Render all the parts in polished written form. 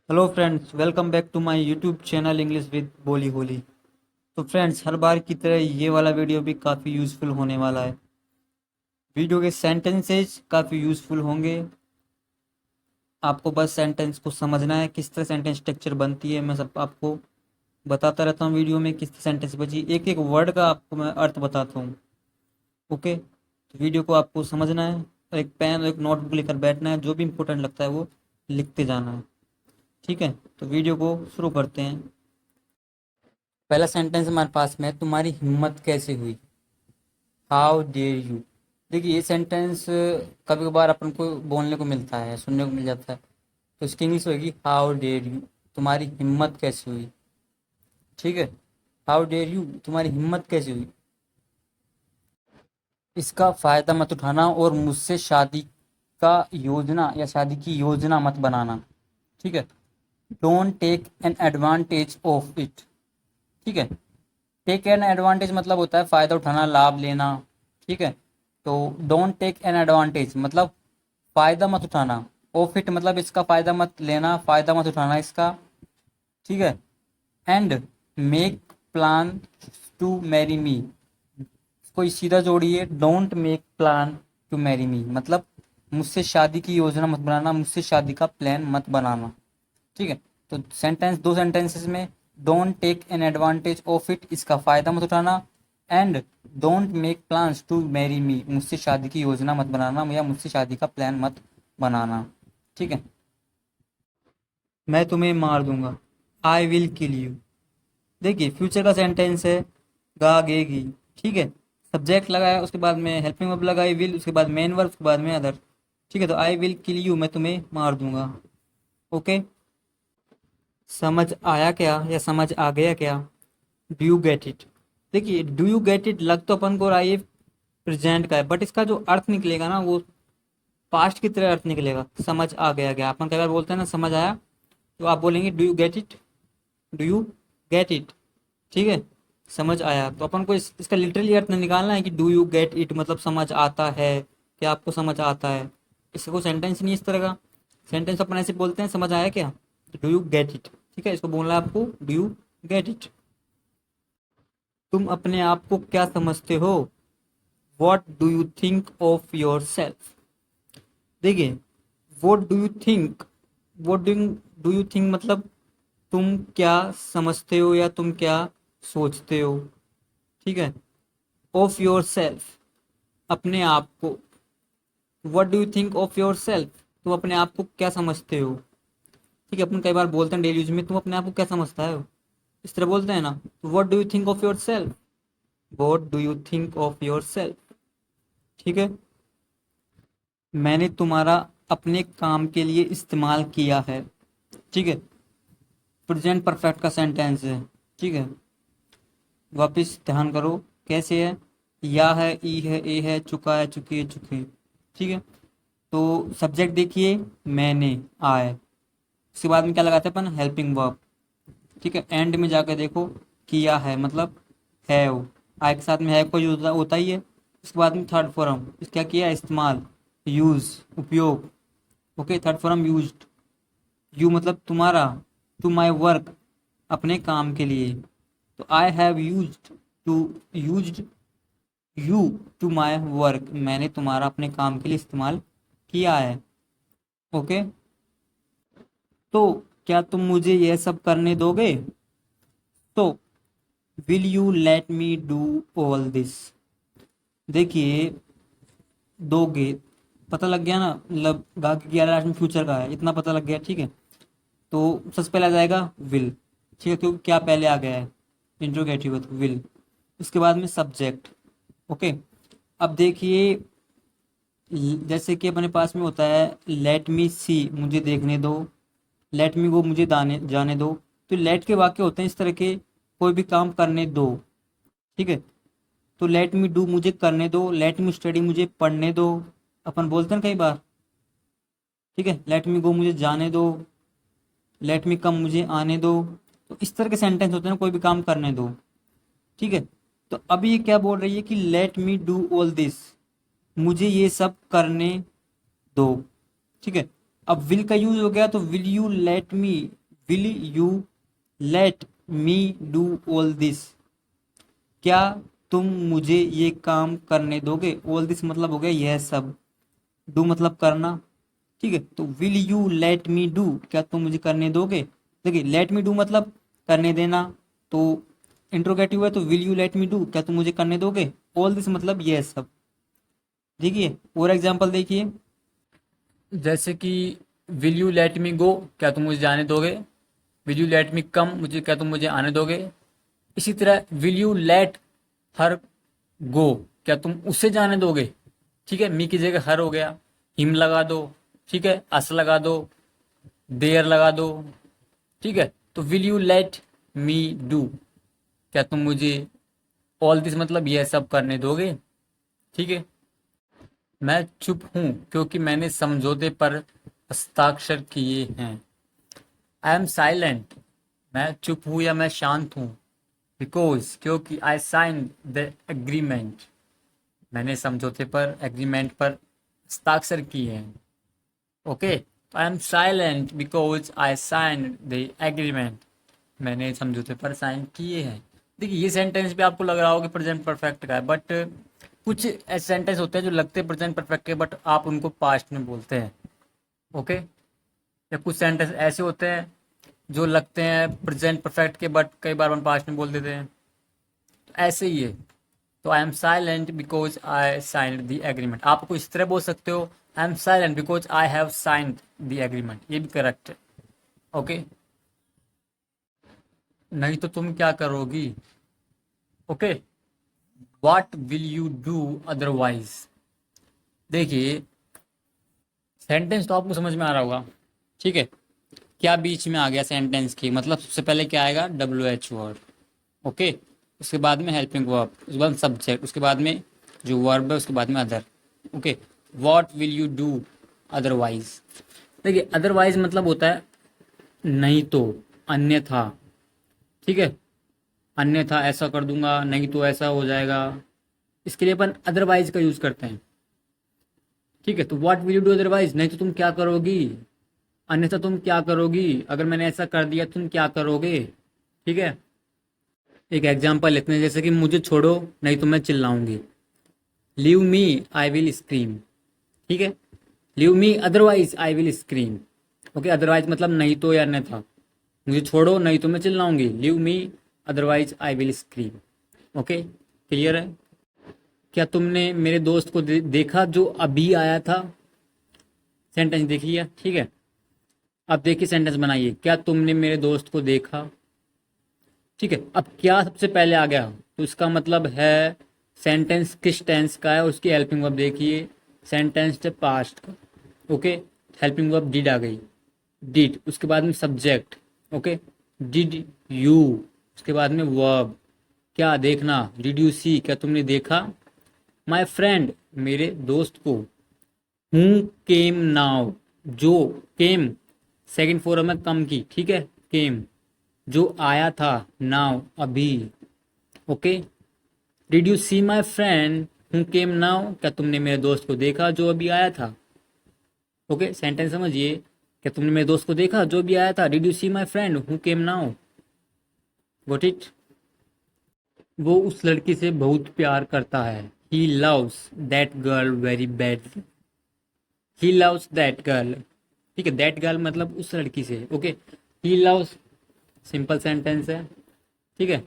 Hello friends, welcome back to my YouTube channel English with बोली होली। तो friends, हर बार की तरह ये वाला वीडियो भी काफ़ी यूज़फुल होने वाला है। वीडियो के सेंटेंसेज काफ़ी यूज़फुल होंगे। आपको बस सेंटेंस को समझना है, किस तरह सेंटेंस स्ट्रक्चर बनती है। मैं सब आपको बताता रहता हूँ वीडियो में किस तरह सेंटेंस बची, एक एक वर्ड का आपको मैं अर्थ बताता हूँ। ओके, तो वीडियो को आपको समझना है और एक पेन और एक नोटबुक लेकर बैठना है, जो भी इंपॉर्टेंट लगता है वो लिखते जाना है। ठीक है, तो वीडियो को शुरू करते हैं। पहला सेंटेंस हमारे पास में है, तुम्हारी हिम्मत कैसे हुई। How dare you. देखिए, ये सेंटेंस कभी कभार अपन को बोलने को मिलता है, सुनने को मिल जाता है। तो इसकी इंग्लिश होगी हाउ डेयर यू, तुम्हारी हिम्मत कैसे हुई। ठीक है, हाउ डेयर यू, तुम्हारी हिम्मत कैसे हुई। इसका फायदा मत उठाना और मुझसे शादी का योजना या शादी की योजना मत बनाना। ठीक है, don't take an advantage of it. ठीक है, टेक एन एडवांटेज मतलब होता है फायदा उठाना, लाभ लेना। ठीक है, तो डोंट टेक एन एडवांटेज मतलब फायदा मत उठाना। ऑफ इट मतलब इसका फायदा मत लेना, फायदा मत उठाना इसका। ठीक है, and make plan to marry me. कोई सीधा जोड़िए, don't make plan to marry me मतलब मुझसे शादी की योजना मत बनाना, मुझसे शादी का प्लान मत बनाना। ठीक है, तो सेंटेंस, दो सेंटेंसेस में don't take an advantage of it, इसका फायदा मत उठाना, and don't make plans to marry me, मुझसे शादी की योजना मत बनाना या मुझसे शादी का प्लान मत बनाना। ठीक है, मैं तुम्हें मार दूंगा, आई विल किल यू। देखिए, फ्यूचर का सेंटेंस है, गा गेगी। ठीक है, सब्जेक्ट लगाया, उसके बाद में हेल्पिंग वर्ब लगाई विल, उसके बाद मेन वर्ब, उसके बाद में अदर। ठीक है, तो आई विल किल यू, मैं तुम्हें मार दूंगा। ओके, समझ आया क्या या समझ आ गया क्या। Do you get it. देखिए, डू यू गेट इट लग तो अपन को रहा है ये प्रेजेंट का है, बट इसका जो अर्थ निकलेगा ना वो पास्ट की तरह अर्थ निकलेगा। समझ आ गया क्या, अपन कई बार बोलते हैं ना समझ आया, तो आप बोलेंगे do you get it, do you get it. ठीक है, समझ आया, तो अपन को इसका लिटरली अर्थ नहीं निकालना है कि डू यू गेट इट मतलब समझ आता है, क्या आपको समझ आता है। इसका कोई सेंटेंस नहीं है इस तरह का। सेंटेंस अपन ऐसे बोलते हैं, समझ आया क्या, डू यू गेट इट। ठीक है, इसको बोलना है आपको, डू यू गेट इट। तुम अपने आप को क्या समझते हो, what do you think of yourself. देखिए, what do you think, what do you think मतलब तुम क्या समझते हो या तुम क्या सोचते हो। ठीक है, ऑफ योर सेल्फ अपने आप को, what do you think of your self तुम अपने आप को क्या समझते हो। ठीक है, अपन कई बार बोलते हैं डेली यूज में, तुम अपने आप को क्या समझता है, इस तरह बोलते हैं ना। तो what do you think of your self, what do you think of your self. ठीक है, मैंने तुम्हारा अपने काम के लिए इस्तेमाल किया है। ठीक है, प्रेजेंट परफेक्ट का सेंटेंस है। ठीक है, वापस ध्यान करो कैसे है, या है, ई है, ए है, चुका है, चुकी है, चुके। ठीक है, तो सब्जेक्ट देखिए, मैंने, आए, उसके बाद में क्या लगाते हैं अपन, हेल्पिंग वर्ब। ठीक है, एंड में जाकर देखो, किया है मतलब हैव, आय के साथ में हैव को यूज होता ही है। उसके बाद में थर्ड फॉर्म क्या किया, इस्तेमाल, यूज, उपयोग। Okay, third form used, you मतलब तुम्हारा, टू माई वर्क अपने काम के लिए। तो I have used you to my work, मैंने तुम्हारा अपने काम के लिए इस्तेमाल किया है। ओके, तो क्या तुम मुझे यह सब करने दोगे, तो will you let me do all this. देखिए, दोगे, पता लग गया ना, मतलब गा के 11 लास्ट में फ्यूचर का है, इतना पता लग गया। ठीक है, तो सबसे पहले आ जाएगा विल। ठीक है, क्योंकि क्या पहले आ गया है, इंट्रोगेटिव विल। उसके बाद में सब्जेक्ट। ओके, अब देखिए, जैसे कि अपने पास में होता है लेट मी सी, मुझे देखने दो, लेट मी गो, मुझे जाने दो। तो लेट के वाक्य होते हैं इस तरह के, कोई भी काम करने दो। ठीक है, तो लेट मी डू, मुझे करने दो, लेट मी स्टडी, मुझे पढ़ने दो, अपन बोलते हैं कई बार। ठीक है, लेट मी गो, मुझे जाने दो, लेट मी कम, मुझे आने दो। तो इस तरह के सेंटेंस होते हैं, कोई भी काम करने दो। ठीक है, तो अभी ये क्या बोल रही है कि let me do all this, मुझे ये सब करने दो। ठीक है, अब विल का यूज हो गया तो will you let me do all this, क्या तुम मुझे ये काम करने दोगे। ऑल दिस मतलब हो गया यह सब, डू मतलब करना, ठीक है। तो will you let me do, क्या तुम मुझे करने दोगे। देखिए लेट मी डू मतलब करने देना, तो इंट्रोगेटिव है तो will you let me do, क्या तुम मुझे करने दोगे। ऑल दिस मतलब यह सब। देखिए और एग्जांपल देखिए, जैसे कि विल यू लेट मी गो, क्या तुम मुझे जाने दोगे। विल यू लेट मी कम, मुझे क्या तुम मुझे आने दोगे। इसी तरह विल यू लेट हर गो, क्या तुम उससे जाने दोगे। ठीक है, मी की जगह हर हो गया, हिम लगा दो, ठीक है, अस लगा दो, देयर लगा दो, ठीक है। तो will you let me do, क्या तुम मुझे ऑल दिस मतलब यह सब करने दोगे। ठीक है। मैं चुप हूं क्योंकि मैंने समझौते पर हस्ताक्षर किए हैं। आई एम साइलेंट, मैं चुप हूं या मैं शांत हूं। बिकॉज, क्योंकि आई साइन द एग्रीमेंट, मैंने समझौते पर एग्रीमेंट पर हस्ताक्षर किए हैं। Okay, I am silent because I sign the agreement, मैंने समझौते पर साइन किए हैं। देखिए ये सेंटेंस भी आपको लग रहा होगा कि प्रेजेंट परफेक्ट का है, बट कुछ ऐसे सेंटेंस होते हैं जो लगते हैं प्रेजेंट परफेक्ट के, बट आप उनको पास्ट में बोलते हैं। ओके, या कुछ सेंटेंस ऐसे होते हैं जो लगते हैं प्रेजेंट परफेक्ट के, बट कई बार हम पास्ट में बोल देते हैं। तो ऐसे ही है। तो आई am silent because I signed the agreement, आपको इस तरह बोल सकते हो, आई am silent because I have signed the agreement, ये भी करेक्ट है। ओके, नहीं तो तुम क्या करोगी। Okay, what will you do otherwise. देखिए सेंटेंस तो आपको समझ में आ रहा होगा, ठीक है। क्या बीच में आ गया सेंटेंस की, मतलब सबसे पहले क्या आएगा, WH वर्ड। ओके, उसके बाद में हेल्पिंग वर्ब, उसके बाद सब्जेक्ट, उसके बाद में जो वर्ब है उसके बाद में other. Okay, what will you do otherwise. देखिए अदरवाइज मतलब होता है नहीं तो, अन्यथा, ठीक है। अन्यथा ऐसा कर दूंगा, नहीं तो ऐसा हो जाएगा, इसके लिए अपन अदरवाइज का यूज करते हैं। ठीक है, तो what will you do otherwise, नहीं तो तुम क्या करोगी, अन्यथा तुम क्या करोगी, अगर मैंने ऐसा कर दिया तुम क्या करोगे। ठीक है, एक एग्जांपल लेते हैं, जैसे कि मुझे छोड़ो नहीं तो मैं चिल्लाऊंगी। Leave me I will scream, ठीक है। Leave me otherwise I will scream. Okay, otherwise मतलब नहीं तो या अन्यथा, मुझे छोड़ो नहीं तो मैं चिल्लाऊंगी। Leave me otherwise I will scream. Okay, clear है। क्या तुमने मेरे दोस्त को देखा जो अभी आया था। सेंटेंस देख लिया, ठीक है। अब देखिए सेंटेंस बनाइए, क्या तुमने मेरे दोस्त को देखा। ठीक है, अब क्या सबसे पहले आ गया, तो इसका मतलब है सेंटेंस किस टेंस का है, उसकी हेल्पिंग वर्ब देखिए, सेंटेंस पास्ट का। ओके, हेल्पिंग वर्ब डिड आ गई, डिड, उसके बाद में सब्जेक्ट। ओके, डिड यू, उसके बाद में वर्ब, क्या देखना, डिड यू सी, क्या तुमने देखा। माई फ्रेंड, मेरे दोस्त को। हूँ केम नाउ, जो, केम सेकंड फॉर्म है कम की, ठीक है, केम जो आया था, नाउ अभी। Okay, did you see my friend who came now, क्या तुमने मेरे दोस्त को देखा जो अभी आया था। ओके, सेंटेंस समझिए, क्या तुमने मेरे दोस्त को देखा जो अभी आया था, did you see my friend who came now. Got it. वो उस लड़की से बहुत प्यार करता है, he loves that girl very badly. He loves that girl, ठीक है, दैट गर्ल मतलब उस लड़की से। Okay, he loves simple sentence है, ठीक है।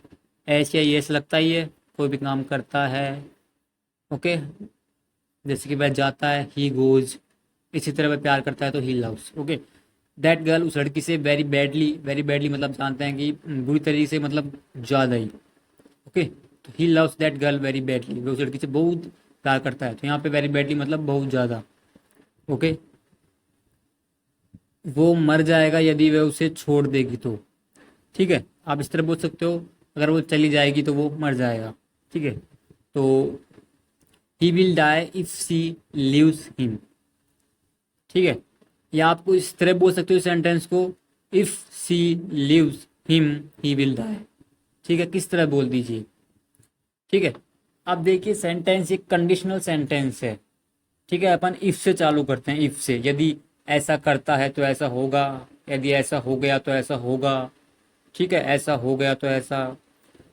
एस या एस लगता ही है, कोई भी काम करता है। ओके, जैसे कि वह जाता है, ही गोज, इसी तरह वह प्यार करता है तो he loves. Okay, that girl उस लड़की से वेरी बैडली, वेरी बैडली मतलब जानते हैं कि बुरी तरीके से, मतलब ज़्यादा ही। ओके, तो ही loves that girl very badly, वह उस लड़की से बहुत प्यार करता है, तो यहाँ पे वेरी बैडली मतलब बहुत ज़्यादा। ओके, वो मर जाएगा यदि वह उसे छोड़ देगी तो, ठीक है, आप इस तरह बोल सकते हो, अगर वो चली जाएगी तो वो मर जाएगा। ठीक है, तो he will die if she leaves him, ठीक है। या आपको इस तरह बोल सकते हो सेंटेंस को, if she leaves him he will die, ठीक है, किस तरह बोल दीजिए। ठीक है, अब देखिए सेंटेंस एक कंडीशनल सेंटेंस है, ठीक है। अपन इफ से चालू करते हैं, इफ से, यदि ऐसा करता है तो ऐसा होगा, यदि ऐसा हो गया तो ऐसा होगा, ठीक है, ऐसा हो गया तो ऐसा।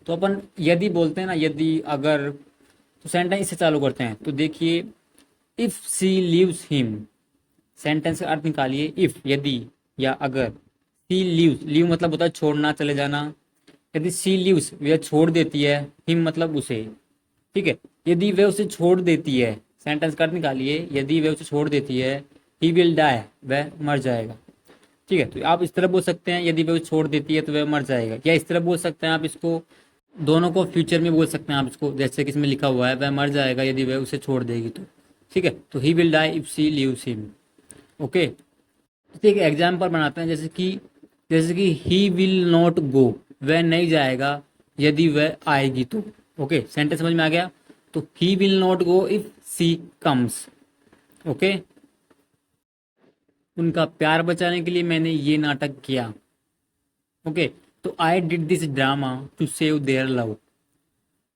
तो अपन यदि बोलते हैं ना, यदि अगर, तो सेंटेंस इससे चालू करते हैं। तो देखिए, if she leaves him, sentence का अर्थ निकालिए। इफ यदि या अगर, सी लीव्स, लीव मतलब होता है छोड़ना, चले जाना। यदि सी लीव्स वह छोड़ देती है, हिम मतलब उसे, ठीक है, यदि वह उसे छोड़ देती है, सेंटेंस का अर्थ निकालिए, यदि वह उसे छोड़ देती है, ही विल डाई, वह मर जाएगा। ठीक है, तो आप इस तरह बोल सकते हैं, यदि वह छोड़ देती है तो वह मर जाएगा, या इस तरह बोल सकते हैं आप इसको, दोनों को फ्यूचर में बोल सकते हैं आप इसको, जैसे कि इसमें लिखा हुआ है वह मर जाएगा यदि वह उसे छोड़ देगी तो। ठीक है, तो he will die if she leaves him. Okay, तो एक एग्जाम्पल बनाते हैं, जैसे कि ही विल नॉट गो, वह नहीं जाएगा यदि वह आएगी तो। ओके, सेंटेंस समझ में आ गया। तो he will not go if she comes. Okay, उनका प्यार बचाने के लिए मैंने ये नाटक किया। ओके, तो I did this drama to save their love.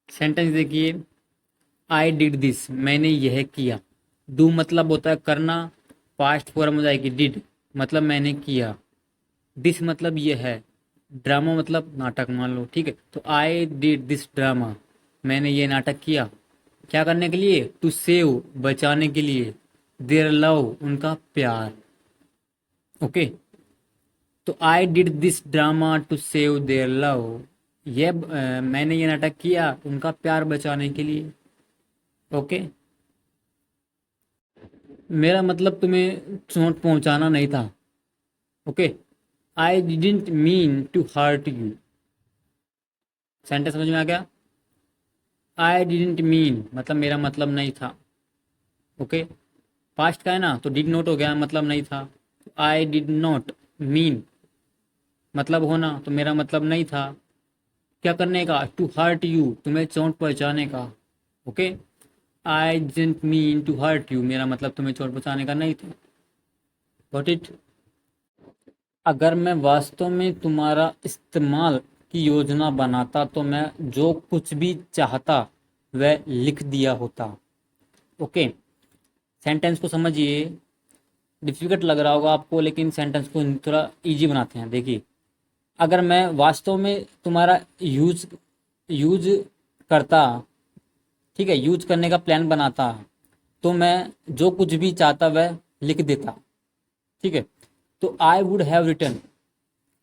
Sentence देखिए, आई डिड दिस, मैंने यह किया। डू मतलब होता है करना, पास्ट फॉर्म हो जाएगी डिड, मतलब मैंने किया। दिस मतलब ये है, ड्रामा मतलब नाटक मान लो, ठीक है। तो आई डिड दिस ड्रामा, मैंने ये नाटक किया, क्या करने के लिए, टू सेव, बचाने के लिए, देयर लव, उनका प्यार। ओके, तो I did this drama to save their love, ये मैंने ये नाटक किया उनका प्यार बचाने के लिए। ओके, मेरा मतलब तुम्हें चोट पहुंचाना नहीं था। Okay, I didn't mean to hurt you. Sentence समझ में आ गया। आई डिडंट मीन मतलब मेरा मतलब नहीं था। ओके, पास्ट का है ना, तो डिड नॉट हो गया, मतलब नहीं था। आई डिड नॉट मीन मतलब होना, तो मेरा मतलब नहीं था क्या करने का, टू हर्ट यू, तुम्हें चोट पहुंचाने का। Okay, I didn't mean to hurt you, मेरा मतलब तुम्हें चोट पहुंचाने का नहीं था। Got it. अगर मैं वास्तव में तुम्हारा इस्तेमाल की योजना बनाता तो मैं जो कुछ भी चाहता वह लिख दिया होता। ओके, सेंटेंस को समझिए, डिफिकल्ट लग रहा होगा आपको, लेकिन सेंटेंस को थोड़ा इजी बनाते हैं। देखिए, अगर मैं वास्तव में तुम्हारा यूज यूज करता, ठीक है, यूज करने का प्लान बनाता, तो मैं जो कुछ भी चाहता वह लिख देता। ठीक है, तो I would have written,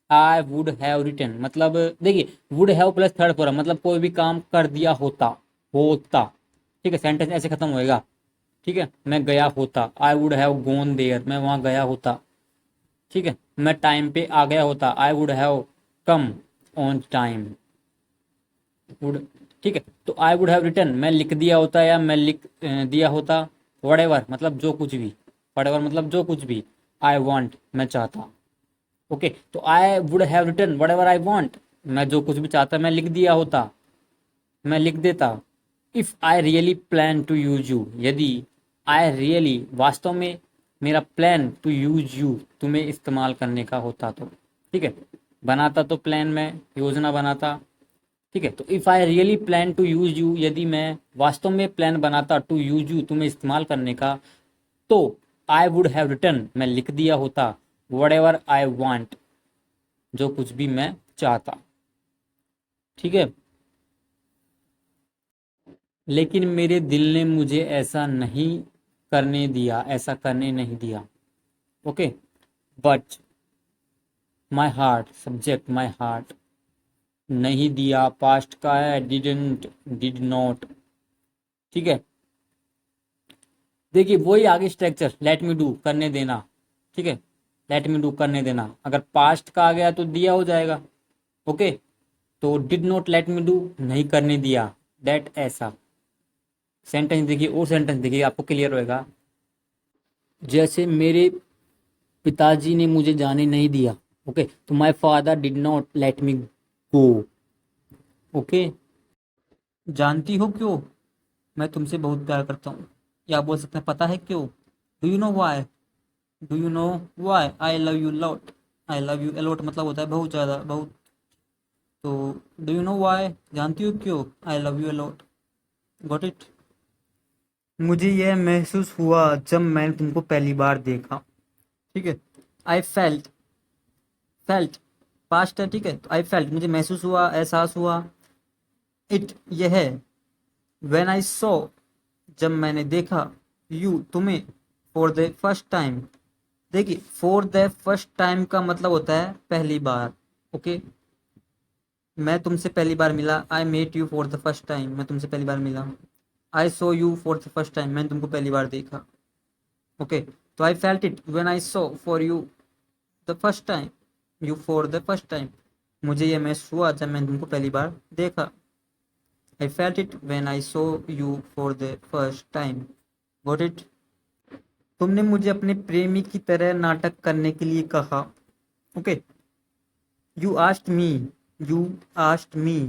I would have written मतलब देखिए, would have plus third form मतलब कोई भी काम कर दिया होता, होता। ठीक है, सेंटेंस ऐसे खत्म होएगा। ठीक है, मैं गया होता, I would have gone there, मैं वहां गया होता। ठीक है, मैं टाइम पे आ गया होता, I would have come on time. Would, ठीक है, तो आई वुड हैव रिटन मैं लिख दिया होता या मैं लिख दिया होता। वट मतलब जो कुछ भी, वट मतलब जो कुछ भी। आई वॉन्ट मैं चाहता। ओके, तो I would have written whatever I want, मैं जो कुछ भी चाहता मैं लिख दिया होता, मैं लिख देता। If I really plan to use you, यदि आई रियली वास्तव में मेरा प्लान टू यूज यू, तुम्हें इस्तेमाल करने का होता तो। ठीक है, बनाता तो प्लान में योजना बनाता। ठीक है, तो if I really plan to use you, यदि मैं वास्तव में प्लान बनाता टू यूज यू, तुम्हें इस्तेमाल करने का, तो आई वुड हैव रिटन मैं लिख दिया होता वट एवर आई वॉन्ट, जो कुछ भी मैं चाहता। ठीक है, लेकिन मेरे दिल ने मुझे ऐसा नहीं करने दिया, ऐसा करने नहीं दिया। Okay, but my heart, subject my heart, नहीं दिया पास्ट का है, डिडंट, डिड नॉट। ठीक है, देखिए वही आगे स्ट्रक्चर, लेट मी डू करने देना। ठीक है, लेट मी डू करने देना, अगर पास्ट का आ गया तो दिया हो जाएगा। ओके, तो did not let me do नहीं करने दिया, दैट ऐसा। सेंटेंस देखिए, और सेंटेंस देखिए, आपको क्लियर होएगा। जैसे मेरे पिताजी ने मुझे जाने नहीं दिया। ओके, तो my father did not let me go. Okay, जानती हो क्यों मैं तुमसे बहुत प्यार करता हूँ, या बोल सकते हैं पता है क्यों, do you know why, do you know why I love you lot. I love you a lot मतलब होता है बहुत ज़्यादा, बहुत। तो डू यू नो वाई, जानती हो क्यों, I love you a lot. Got it. मुझे यह महसूस हुआ जब मैंने तुमको पहली बार देखा। ठीक है। आई फेल्ट, फेल्ट पास्ट है, ठीक है। तो आई फेल्ट मुझे महसूस हुआ, एहसास हुआ। इट यह है। व्हेन आई सॉ जब मैंने देखा, यू तुम्हें, फॉर द फर्स्ट टाइम। देखिए फॉर द फर्स्ट टाइम का मतलब होता है पहली बार। ओके, मैं तुमसे पहली बार मिला, I met you for the first time, मैं तुमसे पहली बार मिला। I saw you for the first time, मैंने तुमको पहली बार देखा। ओके, तो I felt it when I saw for you the first time, you for the first time. मुझे ये महसूस हुआ जब मैंने तुमको पहली बार देखा। आई felt it when I saw you for the first time. Got it? तुमने मुझे अपने प्रेमी की तरह नाटक करने के लिए कहा। Okay, you asked me, you asked मी,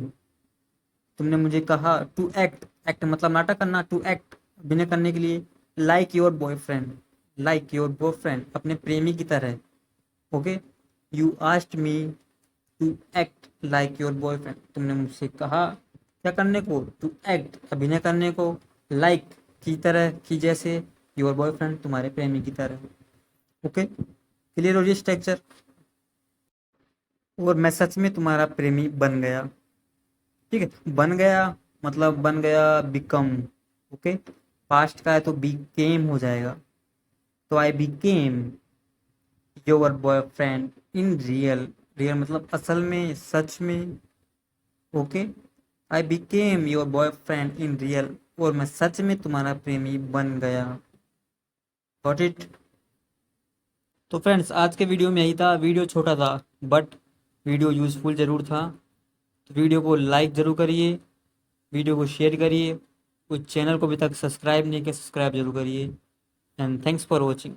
तुमने मुझे कहा। टू एक्ट, एक्ट मतलब नाटक करना, टू एक्ट अभिनय करने के लिए। Like your boyfriend, like your boyfriend अपने प्रेमी की तरह। Okay, you asked me to act like your boyfriend, तुमने मुझसे कहा क्या करने को, टू एक्ट अभिनय करने को, लाइक की तरह, की जैसे, योर बॉयफ्रेंड तुम्हारे प्रेमी की तरह। ओके, क्लियर हो रही स्ट्रक्चर? और मैं सच में तुम्हारा प्रेमी बन गया। ठीक है, बन गया मतलब बन गया बिकम। ओके, पास्ट का है तो बीकेम हो जाएगा। तो I became your boyfriend in real, real मतलब असल में, सच में। Okay, I became your boyfriend in real, और मैं सच में तुम्हारा प्रेमी बन गया। Got it? तो फ्रेंड्स आज के वीडियो में यही था। वीडियो छोटा था बट वीडियो यूज़फुल ज़रूर था। तो वीडियो को लाइक ज़रूर करिए, वीडियो को शेयर करिए, कुछ चैनल को अभी तक सब्सक्राइब नहीं किया, सब्सक्राइब जरूर करिए। And thanks for watching.